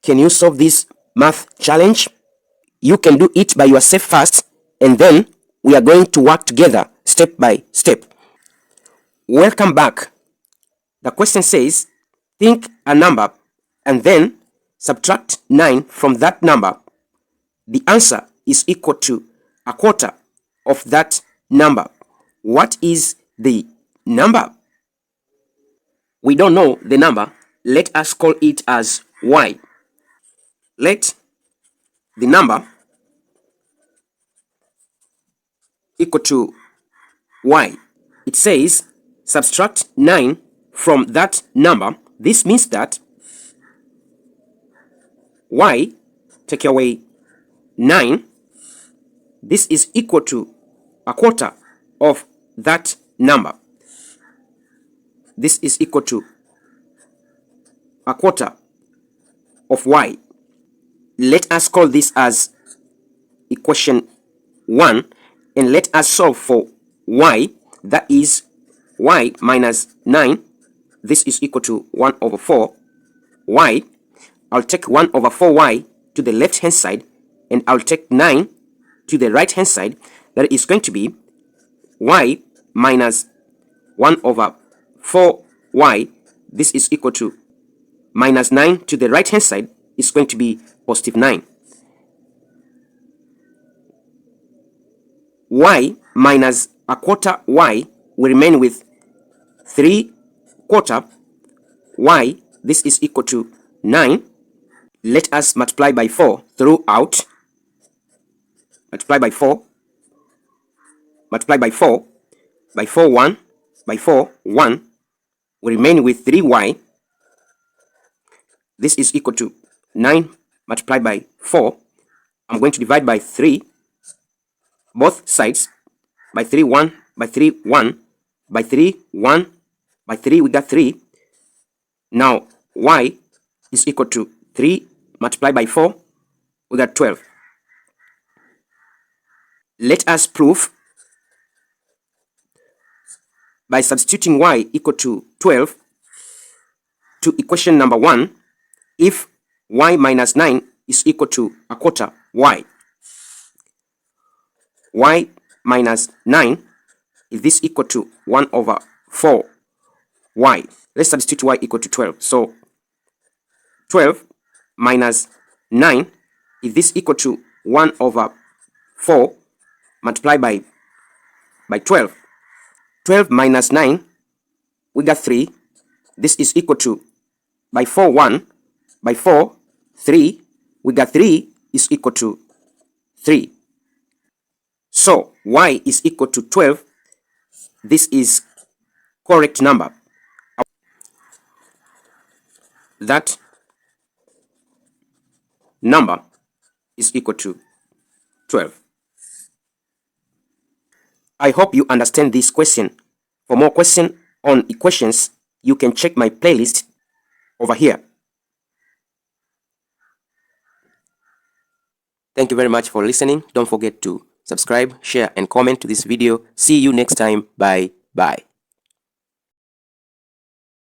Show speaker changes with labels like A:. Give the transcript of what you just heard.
A: Can you solve this math challenge? You can do it by yourself first, and then we are going to work together step by step. Welcome back. The question says, think a number and then subtract 9 from that number. The answer is equal to a quarter of that number. What is the number? We don't know the number. Let us call it as y. Let the number equal to y. It says subtract 9 from that number. This means that y take away 9. This is equal to a quarter of that number. This is equal to a quarter of y. Let us call this as equation 1, and let us solve for y. That is y minus 9. This is equal to 1 over 4 y. I'll take 1 over 4y to the left hand side, and I'll take 9 to the right hand side. That is going to be y minus 1 over 4y. This is equal to minus 9 to the right hand side is going to be positive 9. Y minus a quarter y will remain with 3 quarter y. This is equal to 9. Let us multiply by 4 throughout. Multiply by 4. Multiply by 4. By 4, 1. By 4, 1. We remain with 3y. This is equal to 9 multiplied by 4. I'm going to divide by 3. Both sides. By 3, 1. By 3, 1. By 3, 1. By 3, we got 3. Now, y is equal to 3 multiplied by 4. We got 12. Let us prove by substituting y equal to 12 to equation number 1 if y minus 9 is equal to a quarter y. Y minus 9, is this equal to 1 over 4 y. Let's substitute y equal to 12. So 12 minus 9, is this equal to 1 over 4 multiplied by 12. 12 minus 9, we got 3. This is equal to, by 4, 1. By 4, 3. We got 3 is equal to 3. So, y is equal to 12. This is correct number. That number is equal to 12. I hope you understand this question. For more questions on equations, you can check my playlist over here. Thank you very much for listening. Don't forget to subscribe, share, and comment to this video. See you next time. Bye.